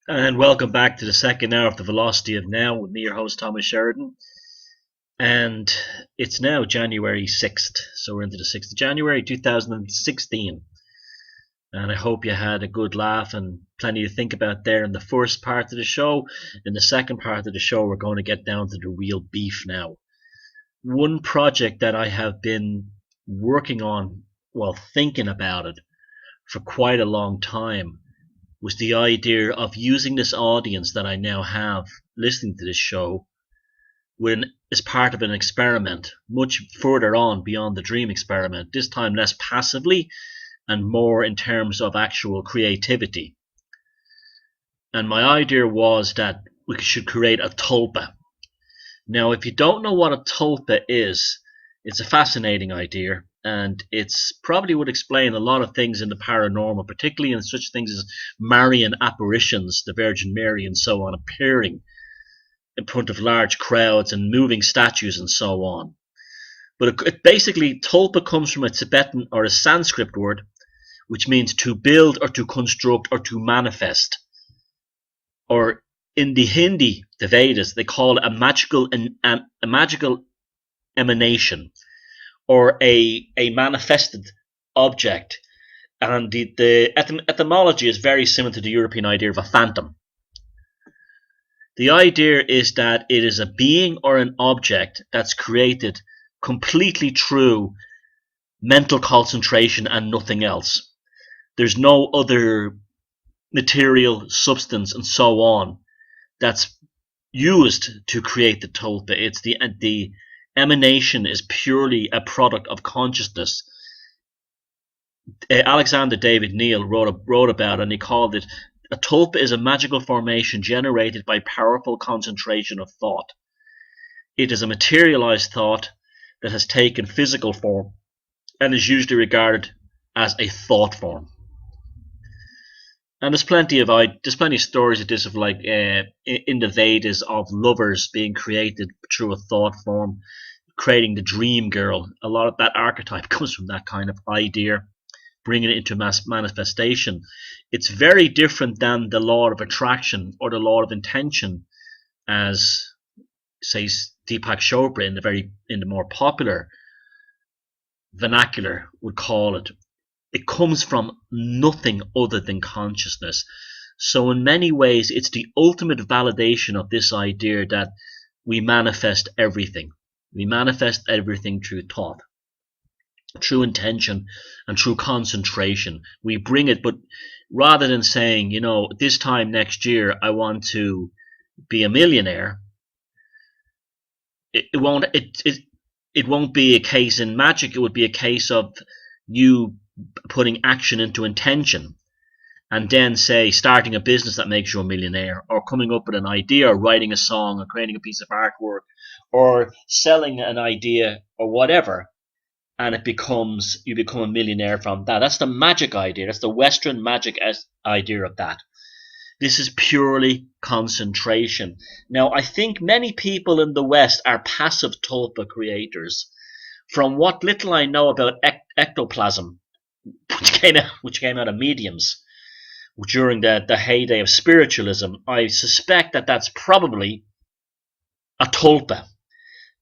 And welcome back to the second hour of the Velocity of Now with me, your host, Thomas Sheridan. And it's now January 6th, so we're into the 6th of January 2016. And I hope you had a good laugh and plenty to think about there in the first part of the show. In the second part of the show, we're going to get down to the real beef now. One project that I have been working on, well, thinking about it for quite a long time was the idea of using this audience that I now have listening to this show as part of an experiment, much further on beyond the dream experiment, this time less passively and more in terms of actual creativity. And my idea was that we should create a tulpa. Now, if you don't know what a tulpa is, it's a fascinating idea, and it's probably would explain a lot of things in the paranormal, particularly in such things as Marian apparitions, the Virgin Mary and so on, appearing in front of large crowds and moving statues and so on. But it basically, tulpa comes from a Tibetan or a Sanskrit word, which means to build or to construct or to manifest. Or in the Hindi, the Vedas, they call it a magical emanation, or a manifested object. And the etymology is very similar to the European idea of a phantom. The idea is that it is a being or an object that's created completely through mental concentration and nothing else. There's no other material, substance, and so on that's used to create the tulpa. It's the emanation is purely a product of consciousness. Alexander David Neal wrote about it, and he called it, a tulpa is a magical formation generated by powerful concentration of thought. It is a materialized thought that has taken physical form and is usually regarded as a thought form. And there's plenty of stories of this, of like in the Vedas, of lovers being created through a thought form, creating the dream girl. A lot of that archetype comes from that kind of idea, bringing it into mass manifestation. It's very different than the law of attraction or the law of intention, as says Deepak Chopra in the more popular vernacular would call it. It comes from nothing other than consciousness. So in many ways, it's the ultimate validation of this idea that we manifest everything. We manifest everything through thought, through intention, and through concentration. We bring it, but rather than saying, this time next year I want to be a millionaire, it won't be a case in magic. It would be a case of you putting action into intention, and then, say, starting a business that makes you a millionaire, or coming up with an idea, or writing a song, or creating a piece of artwork, or selling an idea, or whatever, and you become a millionaire from that. That's the magic idea. That's the Western magic idea of that. This is purely concentration. Now, I think many people in the West are passive tulpa creators. From what little I know about ectoplasm, which came out of mediums during the heyday of spiritualism, I suspect that that's probably a tulpa.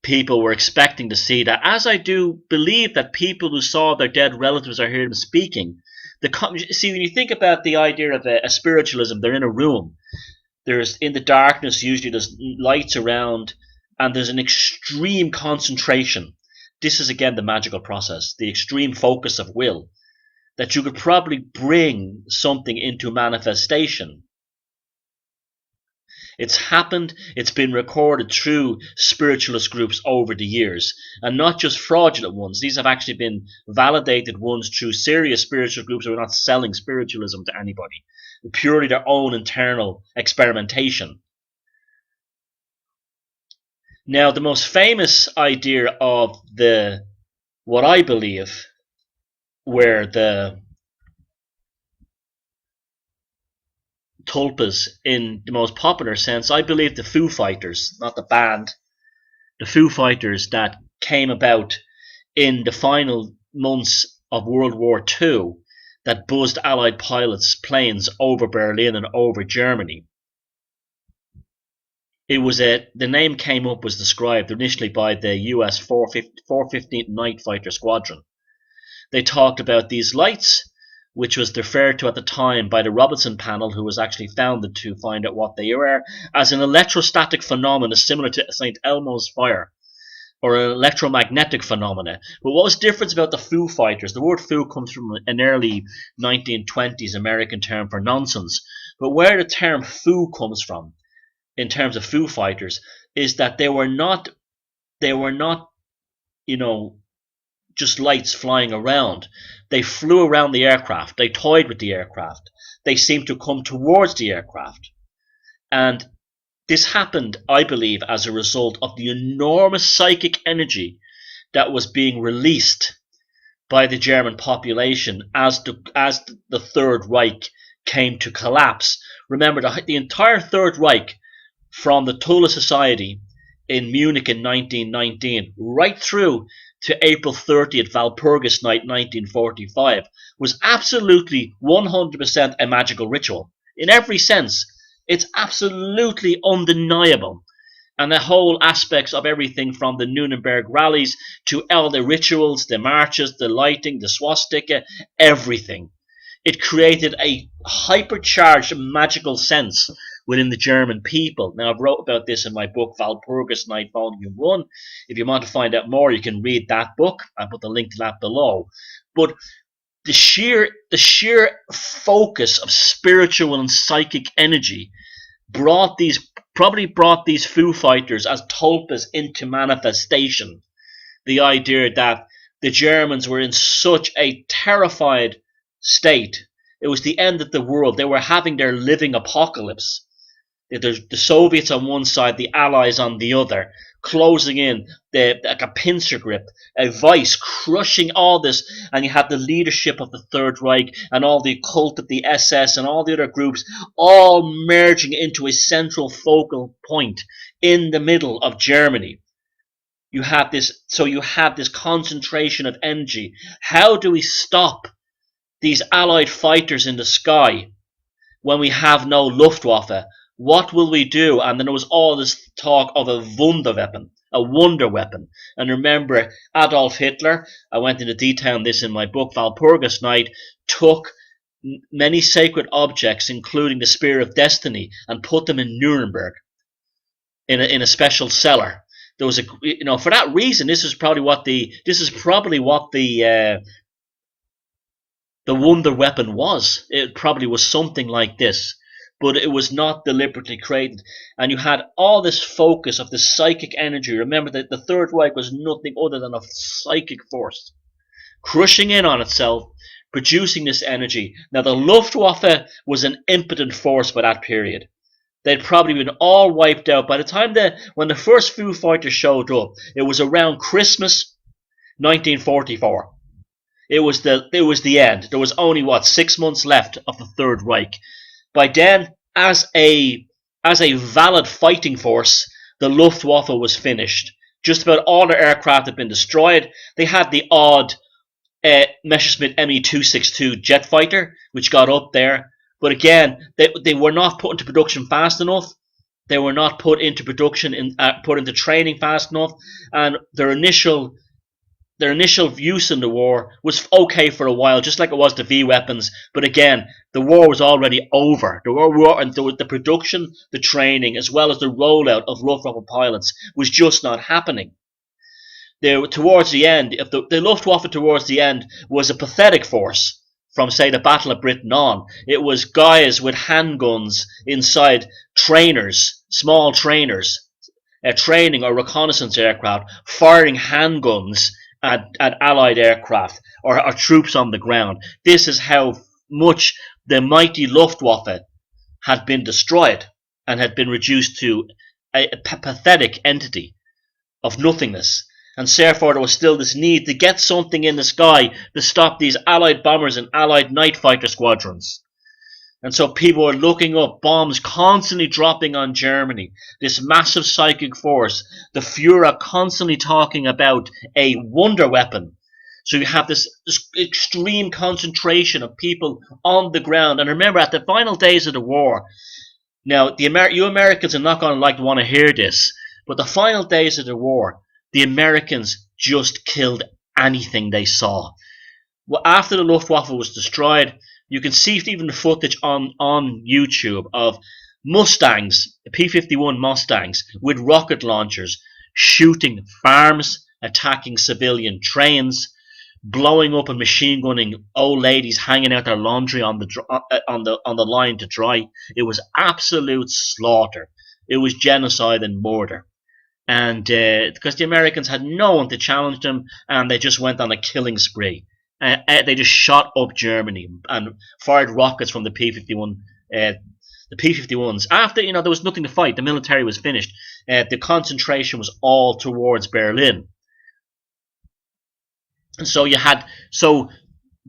People were expecting to see that, as I do believe that people who saw their dead relatives are hearing them speaking. See, when you think about the idea of a spiritualism, they're in a room. There's, in the darkness, usually there's lights around, and there's an extreme concentration. This is, again, the magical process, the extreme focus of will, that you could probably bring something into manifestation. It's happened, it's been recorded through spiritualist groups over the years, and not just fraudulent ones. These have actually been validated ones through serious spiritual groups who are not selling spiritualism to anybody, purely their own internal experimentation. Now, the most famous idea of what I believe where the tulpas in the most popular sense, I believe the Foo Fighters, not the band, the Foo Fighters that came about in the final months of World War II, that buzzed Allied pilots' planes over Berlin and over Germany. the name came up, was described initially by the US 415th Night Fighter Squadron. They talked about these lights, which was referred to at the time by the Robinson panel, who was actually founded to find out what they were, as an electrostatic phenomenon similar to St. Elmo's fire, or an electromagnetic phenomena. But what was different about the Foo Fighters? The word Foo comes from an early 1920s American term for nonsense. But where the term Foo comes from, in terms of Foo Fighters, is that they were not, just lights flying around. They flew around the aircraft. They toyed with the aircraft. They seemed to come towards the aircraft. And this happened, I believe, as a result of the enormous psychic energy that was being released by the German population as the Third Reich came to collapse. Remember, the entire Third Reich, from the Tula Society in Munich in 1919, right through to April 30th, Walpurgis Night 1945, was absolutely 100% a magical ritual. In every sense, it's absolutely undeniable. And the whole aspects of everything from the Nuremberg rallies to all the rituals, the marches, the lighting, the swastika, everything. It created a hypercharged magical sense within the German people. Now, I've wrote about this in my book, Walpurgis Night, Volume 1. If you want to find out more, you can read that book. I'll put the link to that below. But the sheer focus of spiritual and psychic energy probably brought these Foo Fighters as tulpas into manifestation. The idea that the Germans were in such a terrified state. It was the end of the world. They were having their living apocalypse. The Soviets on one side, the Allies on the other, closing in like a pincer grip, a vice crushing all this, and you had the leadership of the Third Reich and all the cult of the SS and all the other groups all merging into a central focal point in the middle of Germany. You have this concentration of energy. How do we stop these Allied fighters in the sky when we have no Luftwaffe? What will we do? And then there was all this talk of a Wunderweapon, a wonder weapon. And remember, Adolf Hitler, I went into detail on this in my book, Walpurgis Night, took many sacred objects, including the Spear of Destiny, and put them in Nuremberg in a special cellar. There was for that reason, this is probably what the wonder weapon was. It probably was something like this, but it was not deliberately created. And you had all this focus of the psychic energy. Remember that the Third Reich was nothing other than a psychic force, crushing in on itself, producing this energy. Now, the Luftwaffe was an impotent force by that period. They'd probably been all wiped out by the time when the first Foo Fighters showed up. It was around Christmas 1944. It was the end. There was only 6 months left of the Third Reich. By then, as a valid fighting force, the Luftwaffe was finished. Just about all their aircraft had been destroyed. They had the odd Messerschmitt Me-262 jet fighter, which got up there. But again, they were not put into production fast enough. They were not put into production put into training fast enough, and their initial use in the war was okay for a while, just like it was the V weapons. But again, the war was already over. The production, the training, as well as the rollout of Luftwaffe pilots was just not happening. Towards the end, the Luftwaffe towards the end was a pathetic force. From, say, the Battle of Britain on, it was guys with handguns inside small trainers, training or reconnaissance aircraft, firing handguns at Allied aircraft or troops on the ground. This is how much the mighty Luftwaffe had been destroyed and had been reduced to a pathetic entity of nothingness. And therefore there was still this need to get something in the sky to stop these Allied bombers and Allied night fighter squadrons. And so people were looking up, bombs constantly dropping on Germany, this massive psychic force, the Fuhrer constantly talking about a wonder weapon. So you have this extreme concentration of people on the ground. And remember, at the final days of the war, Now, you Americans are not going to want to hear this, but the final days of the war, the Americans just killed anything they saw. Well, after the Luftwaffe was destroyed, you can see even the footage on YouTube of Mustangs, P-51 Mustangs, with rocket launchers, shooting farms, attacking civilian trains, blowing up and machine gunning old ladies hanging out their laundry on the line to dry. It was absolute slaughter. It was genocide and murder. And because the Americans had no one to challenge them, and they just went on a killing spree. They just shot up Germany and fired rockets from the P-51. The P-51s. After there was nothing to fight, the military was finished. The concentration was all towards Berlin. And so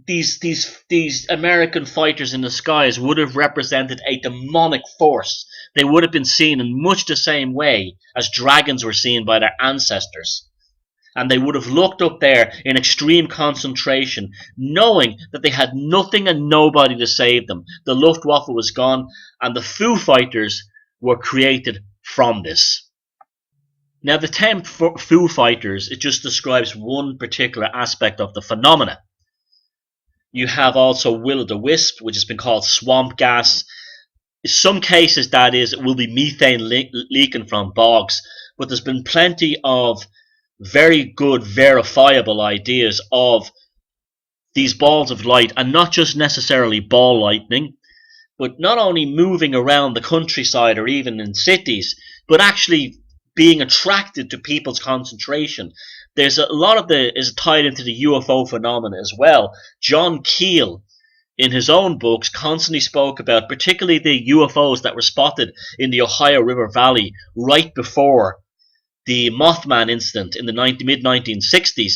these American fighters in the skies would have represented a demonic force. They would have been seen in much the same way as dragons were seen by their ancestors. And they would have looked up there in extreme concentration, knowing that they had nothing and nobody to save them. The Luftwaffe was gone, and the Foo Fighters were created from this. Now, the term Foo Fighters, it just describes one particular aspect of the phenomena. You have also will-o'-the-wisp, which has been called swamp gas. In some cases, that is, it will be methane leaking from bogs, but there's been plenty of very good, verifiable ideas of these balls of light, and not just necessarily ball lightning, but not only moving around the countryside or even in cities, but actually being attracted to people's concentration. There's a lot of is tied into the UFO phenomena as well. John Keel, in his own books, constantly spoke about particularly the UFOs that were spotted in the Ohio River Valley right before the Mothman incident in the mid-1960s,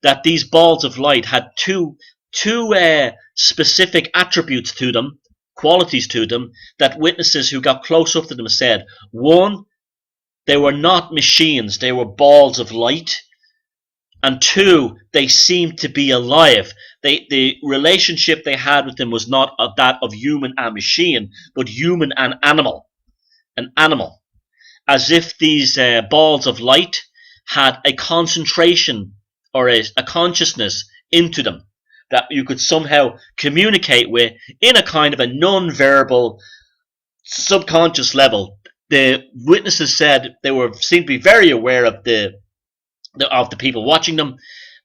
that these balls of light had two specific attributes to them, qualities to them, that witnesses who got close up to them said. One, they were not machines, they were balls of light. And two, they seemed to be alive. The relationship they had with them was not that of human and machine, but human and animal. An animal. As if these balls of light had a concentration or a consciousness into them that you could somehow communicate with in a kind of a non-verbal, subconscious level. The witnesses said they seemed to be very aware of the people watching them,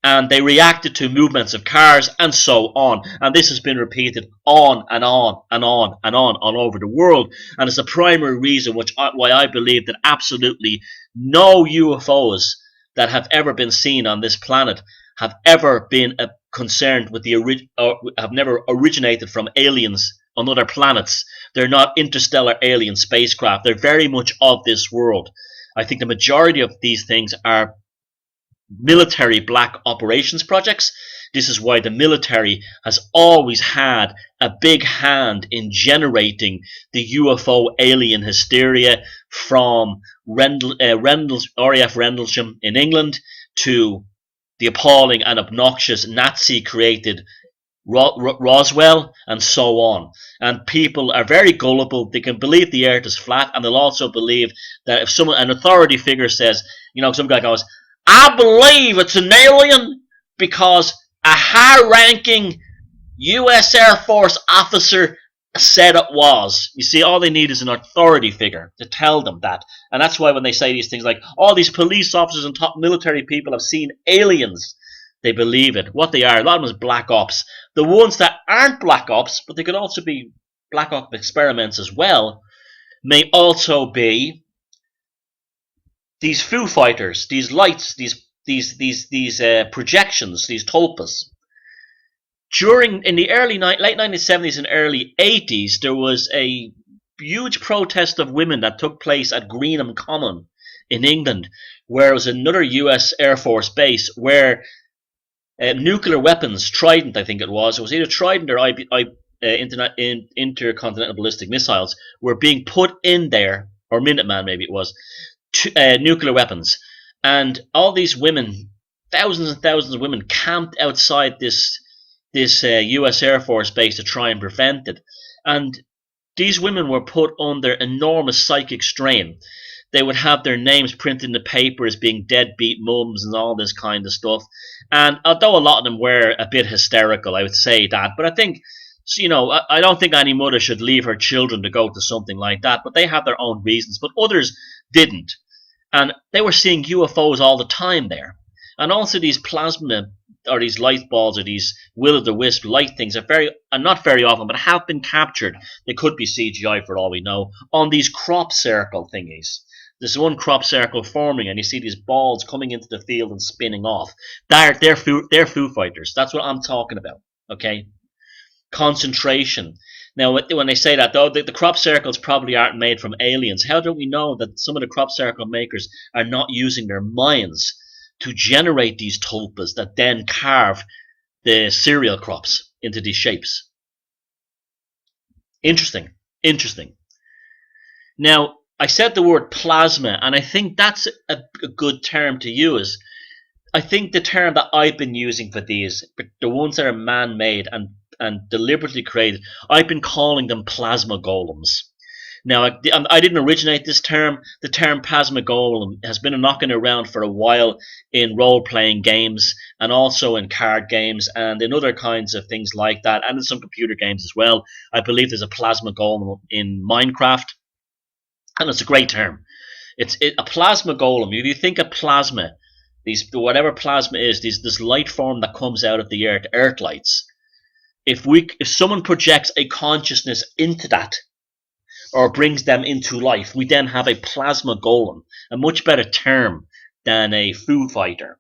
and they reacted to movements of cars and so on. And this has been repeated on and on and on and on all over the world. And it's a primary reason why I believe that absolutely no UFOs that have ever been seen on this planet have ever been concerned with have never originated from aliens on other planets. They're not interstellar alien spacecraft. They're very much of this world. I think the majority of these things are military black operations projects. This is why the military has always had a big hand in generating the UFO alien hysteria, from R.A.F. Rendlesham in England to the appalling and obnoxious Nazi-created Roswell, and so on. And people are very gullible. They can believe the earth is flat, and they'll also believe that if an authority figure says, some guy goes, I believe it's an alien because a high-ranking U.S. Air Force officer said it was. You see, all they need is an authority figure to tell them that. And that's why when they say these things like, all these police officers and top military people have seen aliens, they believe it. What they are, a lot of them is black ops. The ones that aren't black ops, but they could also be black ops experiments as well, may also be these Foo Fighters, these lights, these projections, these tulpas. In the late 1970s and early 80s, there was a huge protest of women that took place at Greenham Common in England, where it was another US Air Force base where nuclear weapons, Trident I think it was either Trident or intercontinental ballistic missiles, were being put in there, or Minuteman maybe it was, nuclear weapons. And all these women, thousands and thousands of women, camped outside this US Air Force base to try and prevent it. And these women were put under enormous psychic strain. They would have their names printed in the paper as being deadbeat mums and all this kind of stuff. And although a lot of them were a bit hysterical, I would say that. But I think, I don't think any mother should leave her children to go to something like that. But they had their own reasons. But others didn't. And they were seeing UFOs all the time there. And also these plasma or these light balls or these will-o'-the-wisp light things are not very often, but have been captured. They could be CGI for all we know, on these crop circle thingies. There's one crop circle forming, and you see these balls coming into the field and spinning off. They're Foo Fighters. That's what I'm talking about. Okay, concentration. Now, when they say that, though, the crop circles probably aren't made from aliens. How do we know that some of the crop circle makers are not using their minds to generate these tulpas that then carve the cereal crops into these shapes? Interesting. Now, I said the word plasma, and I think that's a good term to use. I think the term that I've been using for these, the ones that are man-made and deliberately created, I've been calling them plasma golems. Now, I didn't originate this term. The term plasma golem has been knocking around for a while in role-playing games and also in card games and in other kinds of things like that, and in some computer games as well. I believe there's a plasma golem in Minecraft. And it's a great term. A plasma golem. If you think of plasma, whatever plasma is, this light form that comes out of the earth lights. If someone projects a consciousness into that, or brings them into life, we then have a plasma golem, a much better term than a Foo Fighter.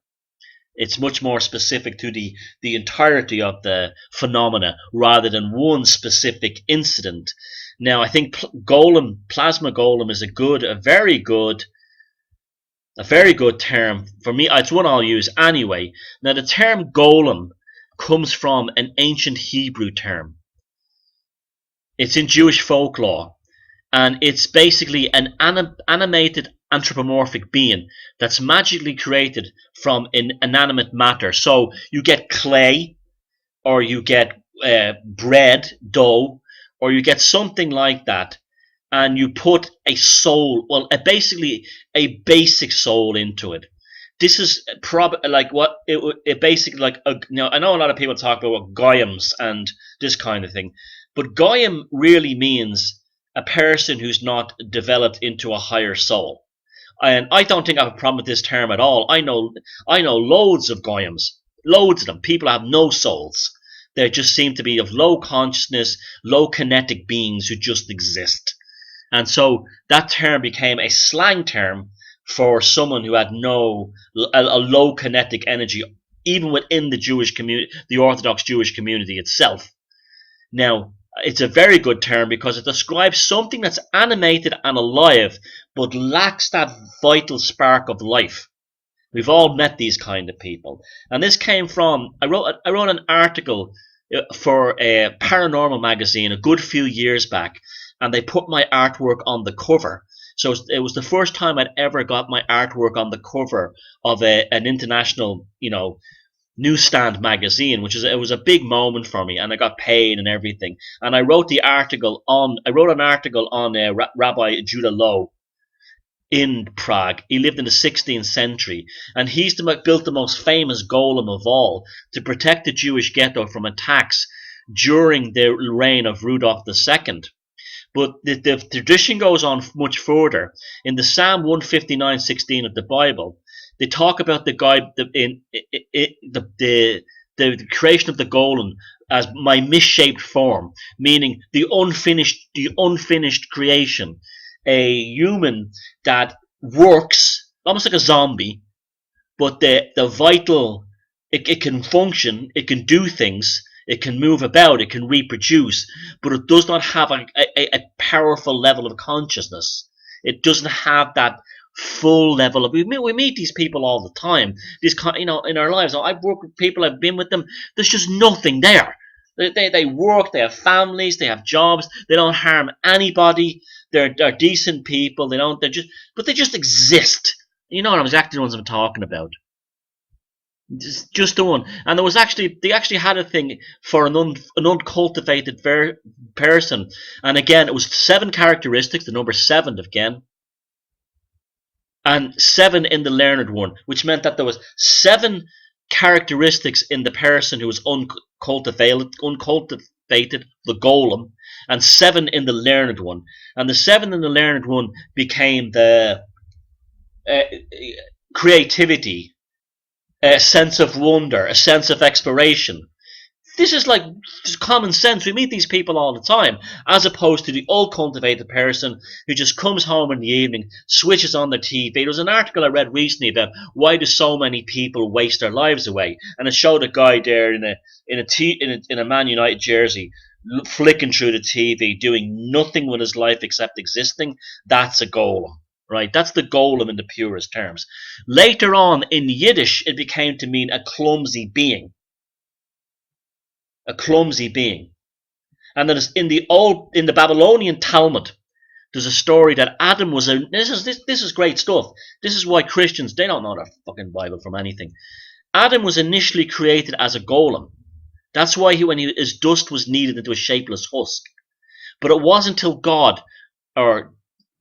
It's much more specific to the entirety of the phenomena rather than one specific incident. Now, I think plasma golem is a very good term for me. It's one I'll use anyway. Now, the term golem comes from an ancient Hebrew term. It's in Jewish folklore, and it's basically an animated anthropomorphic being that's magically created from inanimate matter. So you get clay, or you get bread, dough, or you get something like that, and you put a soul, basically a basic soul into it. This is probably like what it basically like. I know a lot of people talk about goyams and this kind of thing, but goyim really means a person who's not developed into a higher soul. And I don't think I have a problem with this term at all. I know loads of goyams, loads of them. People have no souls. They just seem to be of low consciousness, low kinetic beings who just exist. And so that term became a slang term for someone who had a low kinetic energy, even within the Jewish community, the Orthodox Jewish community itself. Now, it's a very good term because it describes something that's animated and alive, but lacks that vital spark of life. We've all met these kind of people. And this came from, I wrote an article for a paranormal magazine a good few years back, and they put my artwork on the cover. So it was the first time I'd ever got my artwork on the cover of an international, newsstand magazine, it was a big moment for me, and I got paid and everything. And I wrote an article on Rabbi Judah Loew in Prague. He lived in the 16th century, and he's built the most famous golem of all to protect the Jewish ghetto from attacks during the reign of Rudolph II. But the tradition goes on much further. In the Psalm 159:16 of the Bible, they talk about the creation of the golem as my misshaped form, meaning the unfinished creation, a human that works almost like a zombie, but the vital, it can function, it can do things, it can move about, it can reproduce, but it does not have a powerful level of consciousness. It doesn't have that full level of. We meet these people all the time. These, in our lives. I've worked with people. I've been with them. There's just nothing there. They work. They have families. They have jobs. They don't harm anybody. They're decent people. But they just exist. You know what exactly the ones I'm talking about. Just the one. And there was actually they actually had a thing for an uncultivated person, and again it was 7 characteristics, the number 7 again, and 7 in the learned one, which meant that there was 7 characteristics in the person who was uncultivated, the golem, and 7 in the learned one, and the 7 in the learned one became the uh, creativity, a sense of wonder, a sense of exploration. This is like just common sense. We meet these people all the time, as opposed to the old cultivated person who just comes home in the evening, switches on the TV. There was an article I read recently about why do so many people waste their lives away, and it showed a guy there in a Man United jersey, flicking through the TV, doing nothing with his life except existing. That's a golem. Right, that's the golem in the purest terms. Later on in Yiddish, it became to mean a clumsy being. A clumsy being. And then in the Babylonian Talmud, there's a story that Adam was a. This is great stuff. This is why Christians, they don't know their fucking Bible from anything. Adam was initially created as a golem. That's why his dust was kneaded into a shapeless husk. But it wasn't until God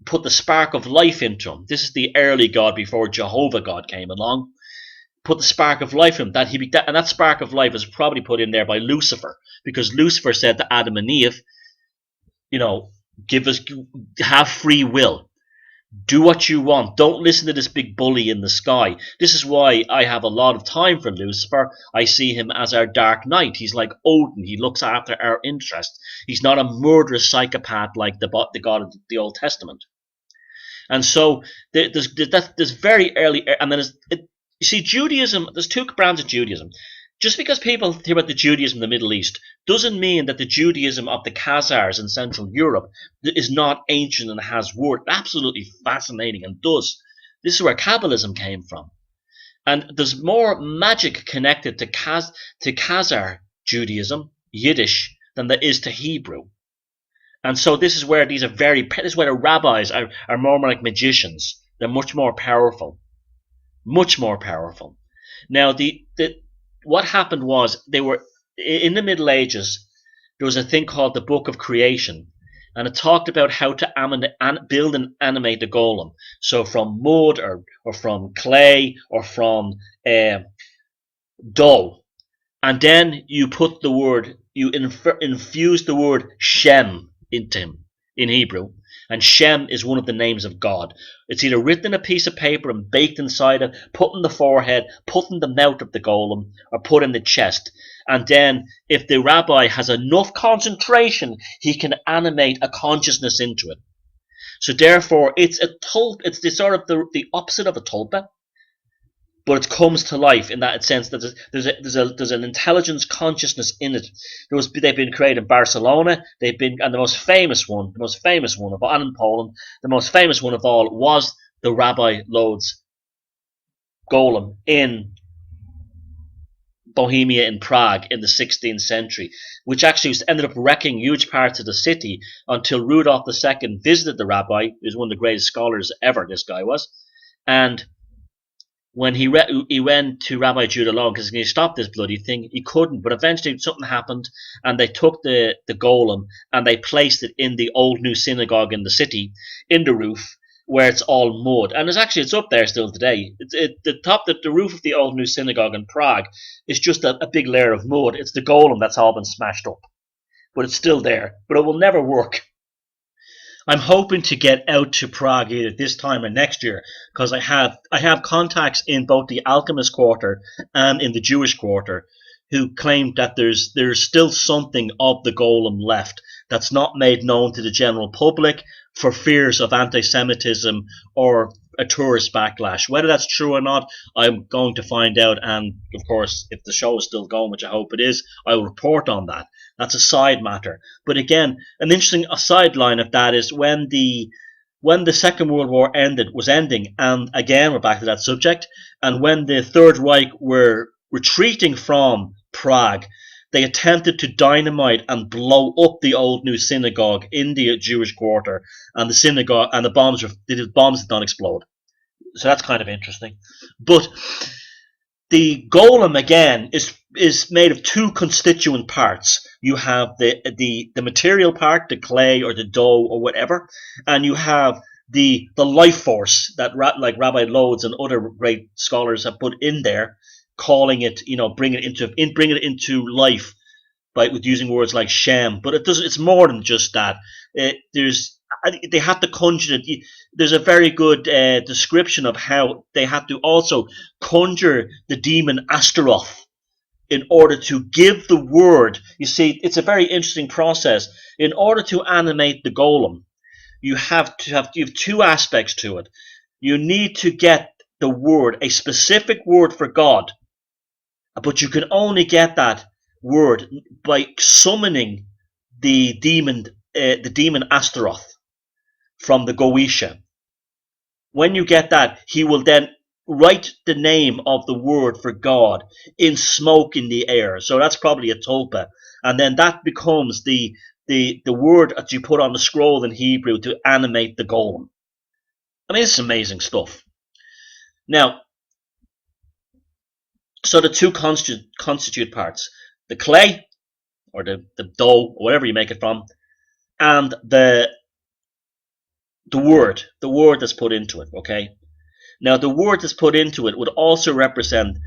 put the spark of life into him. This is the early God before Jehovah God came along. Put the spark of life in him, and that spark of life was probably put in there by Lucifer, because Lucifer said to Adam and Eve, have free will, do what you want, don't listen to this big bully in the sky. This is why I have a lot of time for Lucifer. I see him as our dark knight. He's like Odin. He looks after our interest. He's not a murderous psychopath like the God of the Old Testament. And so there's very early, and then you see, Judaism, there's 2 brands of Judaism. Just because people hear about the Judaism in the Middle East doesn't mean that the Judaism of the Khazars in Central Europe is not ancient and has worth. Absolutely fascinating and does. This is where Kabbalism came from. And there's more magic connected to Khazar Judaism, Yiddish, than there is to Hebrew. And so this is where this is where the rabbis are more like magicians. They're much more powerful. Much more powerful. Now, what happened was they were in the Middle Ages. There was a thing called the Book of Creation, and it talked about how to build and animate the golem. So from mud or from clay or from dough, and then you put you infuse the word Shem into him in Hebrew. And Shem is one of the names of God. It's either written in a piece of paper and baked inside it, put in the forehead, put in the mouth of the golem, or put in the chest. And then, if the rabbi has enough concentration, he can animate a consciousness into it. So therefore, it's the sort of the opposite of a tulpa, but it comes to life in that sense that there's an intelligence consciousness in it. They've been created in Barcelona. And the most famous one of all, and in Poland, the most famous one of all was the Rabbi Lod's golem in Bohemia, in Prague, in the 16th century, which actually ended up wrecking huge parts of the city until Rudolf II visited the rabbi. He was one of the greatest scholars ever, this guy was, and when he went to Rabbi Judah Long, because he stopped this bloody thing, he couldn't. But eventually something happened, and they took the golem and they placed it in the old new synagogue in the city, in the roof, where it's all mud. And it's up there still today. The roof of the old new synagogue in Prague is just a big layer of mud. It's the golem that's all been smashed up, but it's still there. But it will never work. I'm hoping to get out to Prague either this time or next year, because I have contacts in both the Alchemist Quarter and in the Jewish Quarter who claim that there's still something of the golem left that's not made known to the general public for fears of anti-Semitism or a tourist backlash. Whether that's true or not, I'm going to find out, and of course, if the show is still going, which I hope it is, I will report on that. That's a side matter. But again, an interesting sideline of that is when the Second World War was ending, and again we're back to that subject, and when the Third Reich were retreating from Prague, they attempted to dynamite and blow up the old new synagogue in the Jewish Quarter, and the bombs did not explode. So that's kind of interesting. But The golem again is made of two constituent parts. You have the material part, the clay or the dough or whatever, and you have the life force that like Rabbi Lodes and other great scholars have put in there, calling it, bring it into life with using words like Shem. But it's more than just that. They had to conjure it. There's a very good description of how they had to also conjure the demon Astaroth in order to give the word. You see, it's a very interesting process. In order to animate the golem, you have two aspects to it. You need to get the word, a specific word for God, but you can only get that word by summoning the demon Astaroth from the Goetia. When you get that, he will then write the name of the word for God in smoke in the air. So that's probably a tulpa. And then that becomes the word that you put on the scroll in Hebrew to animate the golem. I mean, it's amazing stuff. Now, so the two constitute parts, the clay, or the dough, or whatever you make it from, and the word that's put into it, okay? Now, the word that's put into it would also represent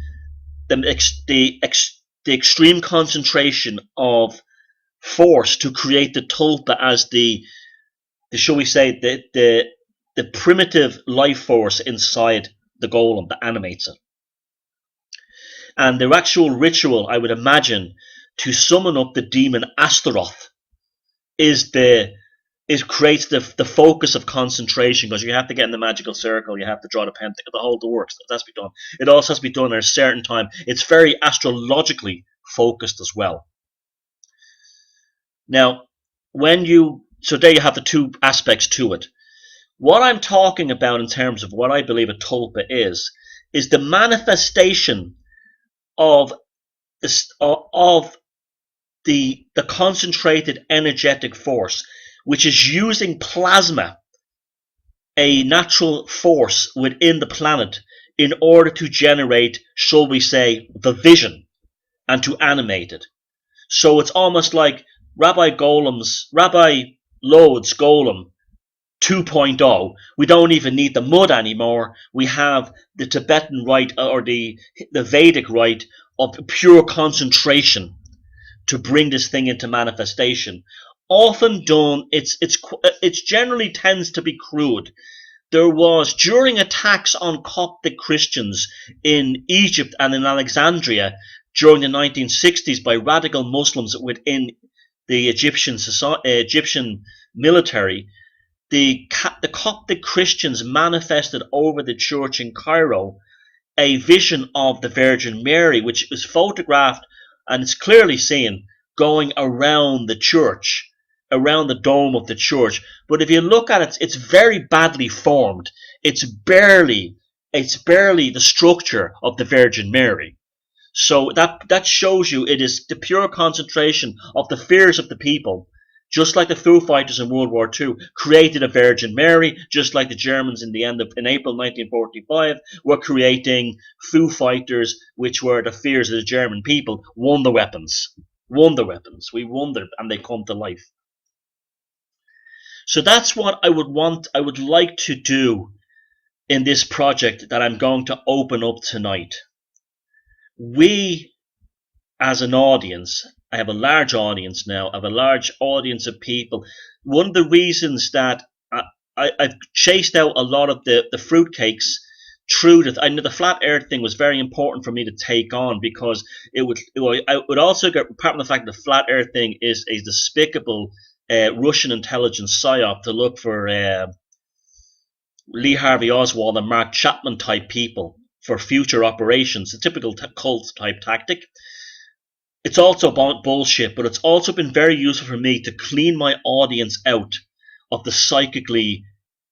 the extreme concentration of force to create the tulpa as the shall we say, the primitive life force inside the golem that animates it. And the actual ritual, I would imagine, to summon up the demon Astaroth creates the focus of concentration, because you have to get in the magical circle, you have to draw the pentacle, the whole works. That has to be done. It also has to be done at a certain time. It's very astrologically focused as well. Now, so there you have the two aspects to it. What I'm talking about in terms of what I believe a tulpa is the manifestation of the concentrated energetic force, which is using plasma, a natural force within the planet, in order to generate, shall we say, the vision and to animate it. So it's almost like Rabbi Lode's golem 2.0. We don't even need the mud anymore. We have the Tibetan rite, or the Vedic rite of pure concentration to bring this thing into manifestation. Often done, it's generally tends to be crude. There was, during attacks on Coptic Christians in Egypt and in Alexandria during the 1960s by radical Muslims within the Egyptian military, the Coptic Christians manifested over the church in Cairo a vision of the Virgin Mary, which was photographed, and it's clearly seen going around the church, around the dome of the church. But if you look at it, it's very badly formed. It's barely the structure of the Virgin Mary. So that shows you it is the pure concentration of the fears of the people. Just like the Foo Fighters in World War II created a Virgin Mary, just like the Germans in April 1945 were creating Foo Fighters, which were the fears of the German people, won the weapons. We won them, and they come to life. So that's what I would like to do in this project that I'm going to open up tonight. We, as an audience, I have a large audience now. I have a large audience of people. One of the reasons that I've chased out a lot of the fruitcakes through that, I know the flat earth thing was very important for me to take on, because I would also get, apart from the fact that the flat earth thing is a despicable Russian intelligence psyop to look for Lee Harvey Oswald and Mark Chapman type people for future operations, a typical cult type tactic. It's also bullshit, but it's also been very useful for me to clean my audience out of the psychically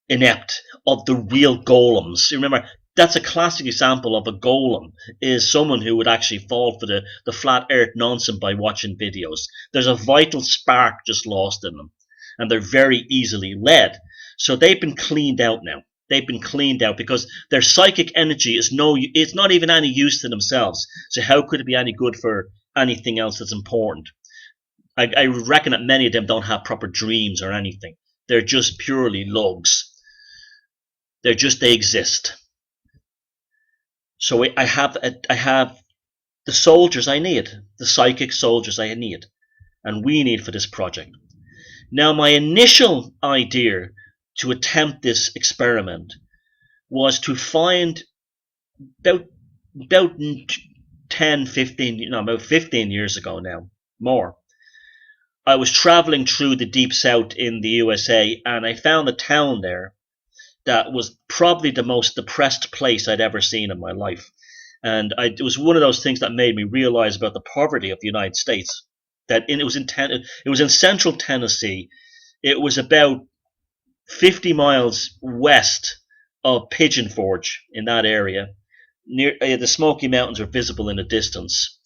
inept, of the real golems. Remember, that's a classic example of a golem, is someone who would actually fall for the flat earth nonsense by watching videos. There's a vital spark just lost in them, and they're very easily led. So they've been cleaned out now. they've been cleaned out because their psychic energy is it's not even any use to themselves. So how could it be any good for anything else that's important? I reckon that many of them don't have proper dreams or anything. They're just purely lugs. They exist. So I have the soldiers I need, the psychic soldiers I need, and we need for this project. Now, my initial idea to attempt this experiment was to find about 15 years ago now, more. I was traveling through the deep south in the USA, and I found a town there that was probably the most depressed place I'd ever seen in my life. And it was one of those things that made me realize about the poverty of the United States. It was in central Tennessee. It was about 50 miles west of Pigeon Forge, in that area. Near the Smoky Mountains were visible in the distance.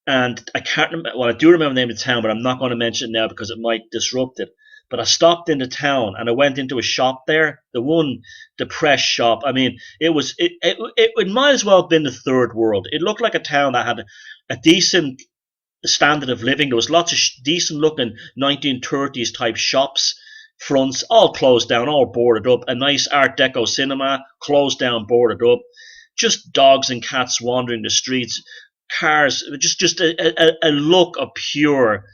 And I can't remember, well, I do remember the name of the town, but I'm not going to mention it now because it might disrupt it. But I stopped in the town and I went into a shop there, the one depressed shop. I mean, it might as well have been the third world. It looked like a town that had a decent standard of living. There was lots of decent looking 1930s type shops, fronts, all closed down, all boarded up. A nice Art Deco cinema, closed down, boarded up. Just dogs and cats wandering the streets. Cars, just a look of pure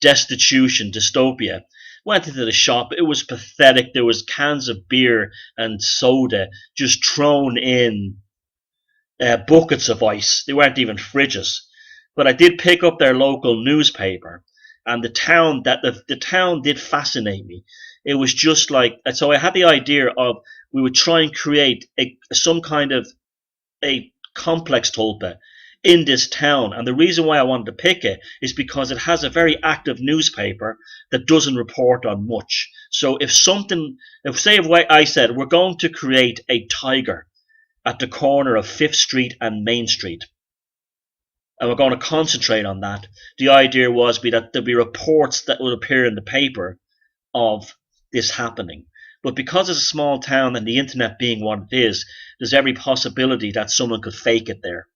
destitution, dystopia. Went into the shop. It was pathetic. There was cans of beer and soda just thrown in buckets of ice. They weren't even fridges. But I did pick up their local newspaper, and the town did fascinate me. It was just like, so I had the idea of we would try and create some kind of a complex tulpa in this town. And the reason why I wanted to pick it is because it has a very active newspaper that doesn't report on much. So if I said we're going to create a tiger at the corner of 5th Street and Main Street, and we're going to concentrate on that, the idea was that there'd be reports that would appear in the paper of this happening. But because it's a small town and the internet being what it is, there's every possibility that someone could fake it there.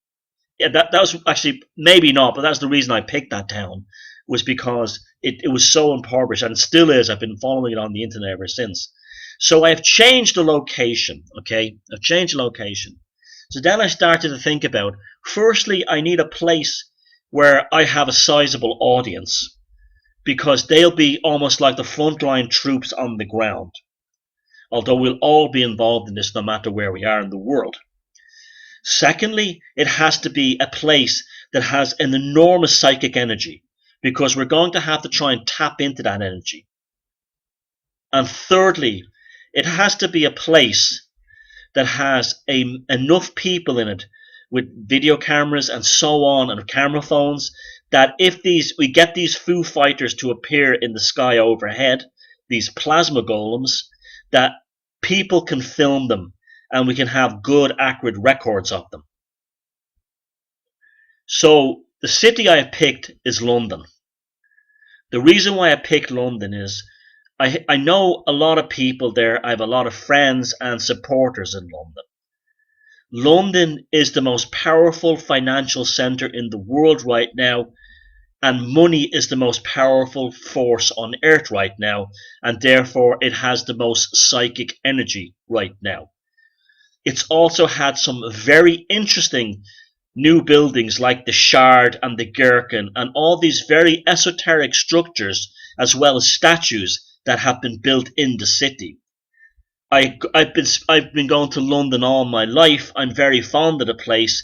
Yeah, that was actually, maybe not, but that's the reason I picked that town, was because it was so impoverished, and still is. I've been following it on the internet ever since. So I've changed the location, okay? I've changed the location. So then I started to think about, firstly, I need a place where I have a sizable audience, because they'll be almost like the frontline troops on the ground, although we'll all be involved in this no matter where we are in the world. Secondly, it has to be a place that has an enormous psychic energy, because we're going to have to try and tap into that energy. And thirdly, it has to be a place that has enough people in it with video cameras and so on, and camera phones, that if we get these Foo Fighters to appear in the sky overhead, these plasma golems, that people can film them and we can have good, accurate records of them. So the city I have picked is London. The reason why I picked London is I know a lot of people there. I have a lot of friends and supporters in London. London is the most powerful financial center in the world right now, and money is the most powerful force on earth right now, and therefore it has the most psychic energy right now. It's also had some very interesting new buildings like the Shard and the Gherkin, and all these very esoteric structures, as well as statues that have been built in the city. I've been going to London all my life. I'm very fond of the place,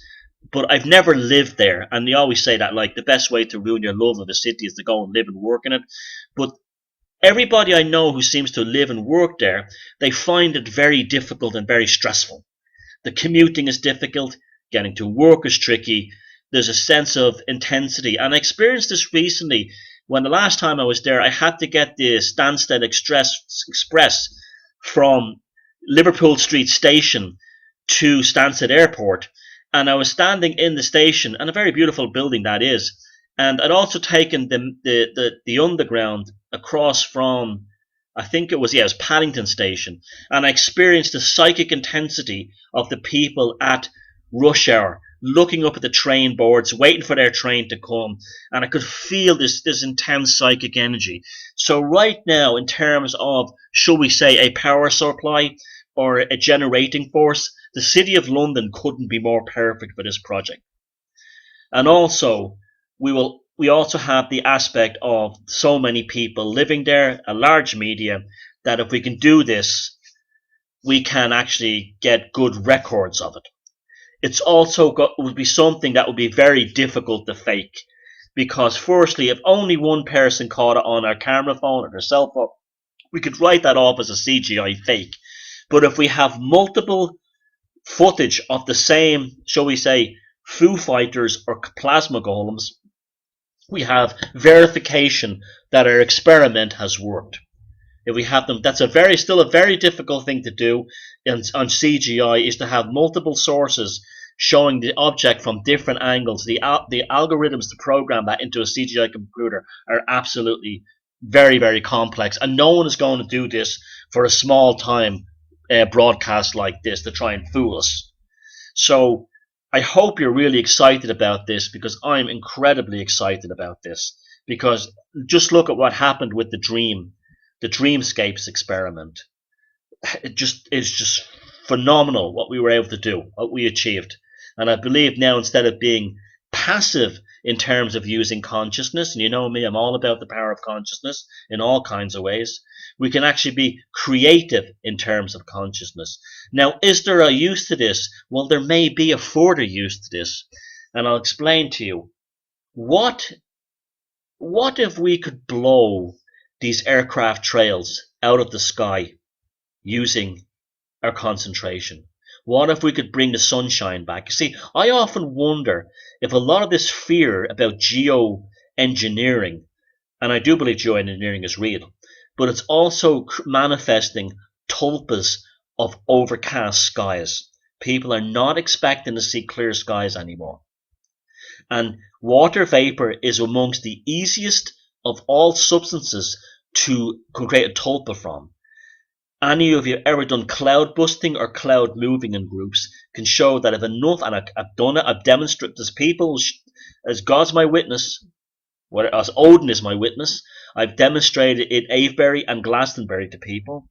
but I've never lived there. And they always say that, like, the best way to ruin your love of a city is to go and live and work in it. But everybody I know who seems to live and work there, they find it very difficult and very stressful. The commuting is difficult. Getting to work is tricky. There's a sense of intensity. And I experienced this recently when the last time I was there, I had to get the Stansted Express from Liverpool Street Station to Stansted Airport. And I was standing in the station, and a very beautiful building that is. And I'd also taken the underground across from I think it was, yeah, it was Paddington Station, and I experienced the psychic intensity of the people at rush hour, looking up at the train boards, waiting for their train to come, and I could feel this intense psychic energy. So right now, in terms of, shall we say, a power supply or a generating force, the City of London couldn't be more perfect for this project. And also, we also have the aspect of so many people living there, a large media, that if we can do this, we can actually get good records of it. It's also would be something that would be very difficult to fake, because firstly, if only one person caught it on our camera phone or their cell phone, we could write that off as a CGI fake. But if we have multiple footage of the same, shall we say, Foo Fighters or plasma golems, we have verification that our experiment has worked. If we have them, that's still a very difficult thing to do on CGI, is to have multiple sources showing the object from different angles. The algorithms to program that into a CGI computer are absolutely very, very complex, and no one is going to do this for a small time broadcast like this to try and fool us. So I hope you're really excited about this, because I'm incredibly excited about this. Because just look at what happened with the Dreamscapes experiment. It's just phenomenal what we were able to do, what we achieved. And I believe now, instead of being passive in terms of using consciousness, and you know me, I'm all about the power of consciousness in all kinds of ways, we can actually be creative in terms of consciousness. Now, is there a use to this? Well, there may be a further use to this, and I'll explain to you. What if we could blow these aircraft trails out of the sky using our concentration? What if we could bring the sunshine back? You see, I often wonder if a lot of this fear about geoengineering, and I do believe geoengineering is real, but it's also manifesting tulpas of overcast skies. People are not expecting to see clear skies anymore. And water vapor is amongst the easiest of all substances to create a tulpa from. Any of you ever done cloud busting or cloud moving in groups can show that if enough, and I've done it, I've demonstrated, as people, as God's my witness, as Odin is my witness, I've demonstrated in Avebury and Glastonbury to people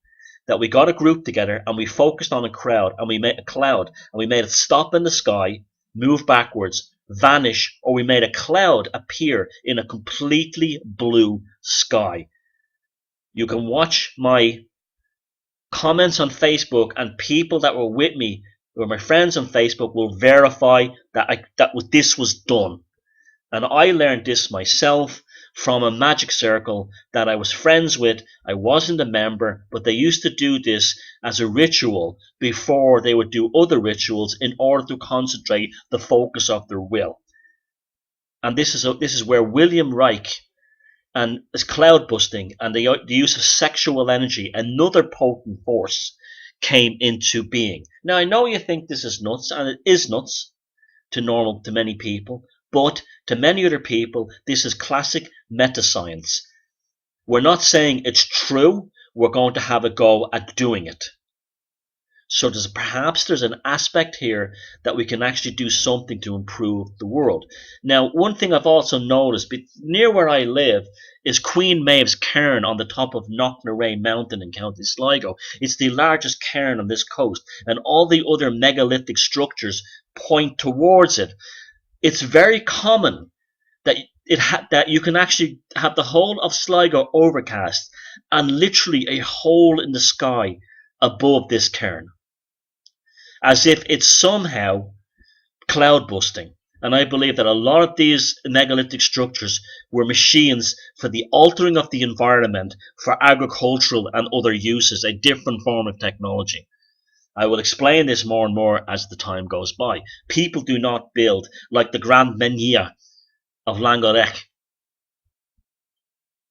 that we got a group together and we focused on a crowd, and we made a cloud, and we made it stop in the sky, move backwards, vanish, or we made a cloud appear in a completely blue sky. You can watch my comments on Facebook, and people that were with me, or my friends on Facebook, will verify that this was done. And I learned this myself from a magic circle that I was friends with. I wasn't a member, but they used to do this as a ritual before they would do other rituals in order to concentrate the focus of their will. And this is where William Reich and as cloud busting and the use of sexual energy, another potent force, came into being. Now, I know you think this is nuts, and it is nuts to many people, but to many other people, this is classic meta-science. We're not saying it's true, we're going to have a go at doing it. So perhaps there's an aspect here that we can actually do something to improve the world. Now, one thing I've also noticed, near where I live, is Queen Maeve's cairn on the top of Knocknarea Mountain in County Sligo. It's the largest cairn on this coast, and all the other megalithic structures point towards it. It's very common that that you can actually have the whole of Sligo overcast and literally a hole in the sky above this cairn, as if it's somehow cloud busting. And I believe that a lot of these megalithic structures were machines for the altering of the environment for agricultural and other uses, a different form of technology. I will explain this more and more as the time goes by. People do not build like the Grand Menhir of Langorec,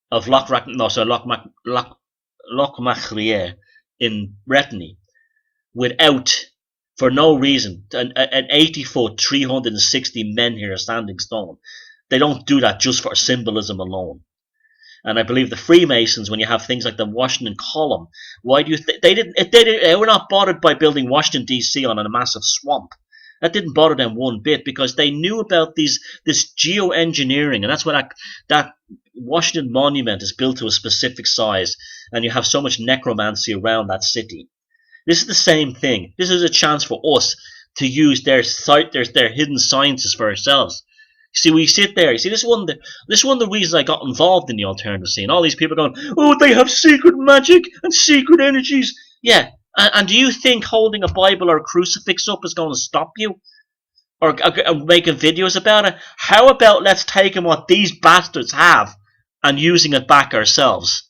of Lochmachlier in Brittany, without, for no reason, an 80-foot, 360 menhir standing stone. They don't do that just for symbolism alone. And I believe the Freemasons, when you have things like the Washington Column, why do you they were not bothered by building Washington D.C. on a massive swamp. That didn't bother them one bit, because they knew about this geoengineering, and that's why that Washington Monument is built to a specific size, and you have so much necromancy around that city. This is the same thing. This is a chance for us to use their hidden sciences for ourselves. See, we sit there. You see, this is one of the reasons I got involved in the alternative scene. All these people going, oh, they have secret magic and secret energies. Yeah, and do you think holding a Bible or a crucifix up is going to stop you? Or making videos about it? How about let's take what these bastards have and using it back ourselves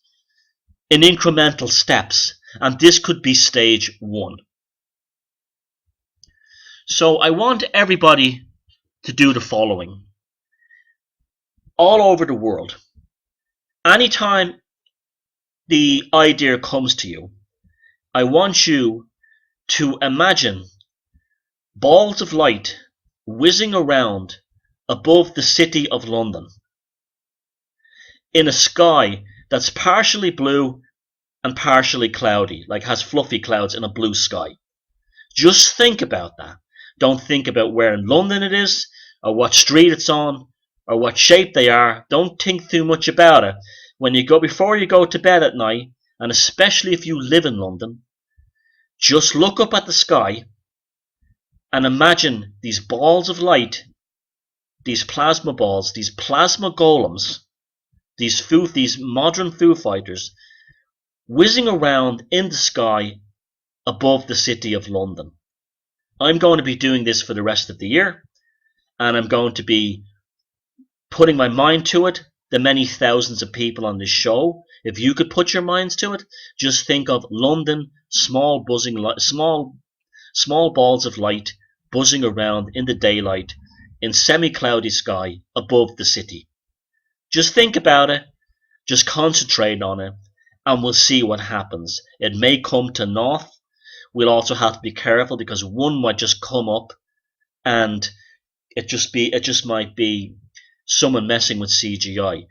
in incremental steps? And this could be stage 1. So I want everybody to do the following. All over the world, anytime the idea comes to you, I want you to imagine balls of light whizzing around above the city of London in a sky that's partially blue and partially cloudy, like has fluffy clouds in a blue sky. Just think about that. Don't think about where in London it is, or what street it's on, or what shape they are. Don't think too much about it. Before you go to bed at night, and especially if you live in London, just look up at the sky and imagine these balls of light, these plasma balls, these plasma golems, these modern Foo Fighters, whizzing around in the sky above the city of London. I'm going to be doing this for the rest of the year, and I'm going to be putting my mind to it. The many thousands of people on this show, if you could put your minds to it, just think of London, small balls of light buzzing around in the daylight in semi-cloudy sky above the city. Just think about it, just concentrate on it, and we'll see what happens. It may come to naught. We'll also have to be careful, because one might just come up and it just might be someone messing with CGI.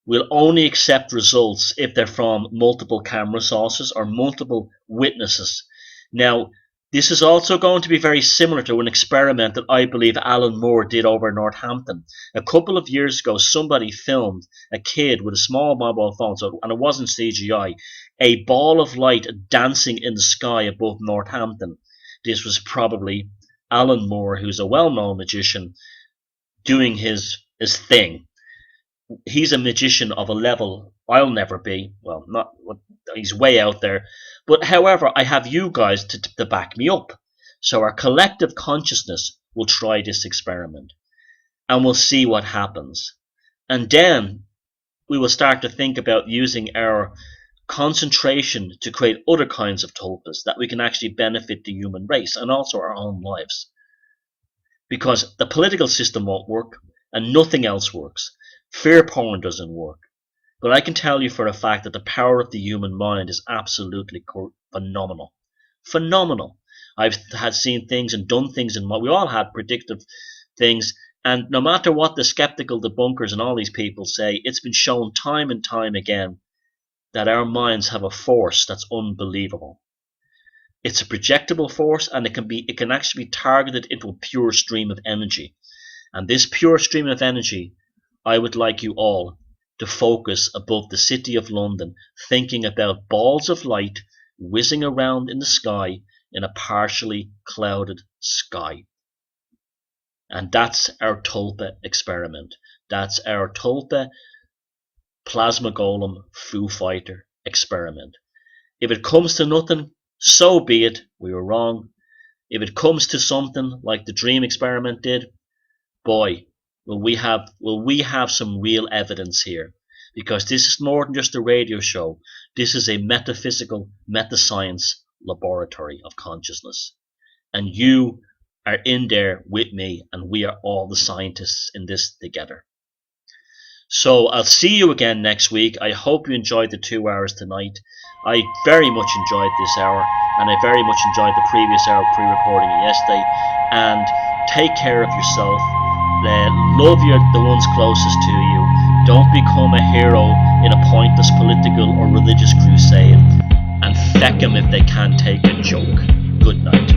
We'll only accept results if they're from multiple camera sources or multiple witnesses. Now, this is also going to be very similar to an experiment that I believe Alan Moore did over in Northampton. A couple of years ago, somebody filmed a kid with a small mobile phone, and it wasn't CGI, a ball of light dancing in the sky above Northampton. This was probably Alan Moore, who's a well-known magician, doing his thing. He's a magician of a level I'll never be. Well, he's way out there. But however, I have you guys to back me up. So our collective consciousness will try this experiment, and we'll see what happens. And then we will start to think about using our concentration to create other kinds of tulpas that we can actually benefit the human race and also our own lives. Because the political system won't work, and nothing else works. Fear porn doesn't work. But I can tell you for a fact that the power of the human mind is absolutely phenomenal. Phenomenal. I've seen things and done things, and we all had predictive things, and no matter what the skeptical debunkers and all these people say, it's been shown time and time again that our minds have a force that's unbelievable. It's a projectable force, and it can actually be targeted into a pure stream of energy. And this pure stream of energy, I would like you all to focus above the city of London, thinking about balls of light whizzing around in the sky in a partially clouded sky. And that's our tulpa experiment. That's our tulpa plasma golem Foo Fighter experiment. If it comes to nothing, so be it, we were wrong. If it comes to something like the dream experiment did, boy, will we have some real evidence here. Because this is more than just a radio show. This is a metaphysical, meta-science laboratory of consciousness. And you are in there with me, and we are all the scientists in this together. So I'll see you again next week. I hope you enjoyed the 2 hours tonight. I very much enjoyed this hour, and I very much enjoyed the previous hour pre-recording it yesterday. And take care of yourself. Love the ones closest to you. Don't become a hero in a pointless political or religious crusade, and feck 'em if they can't take a joke. Good night.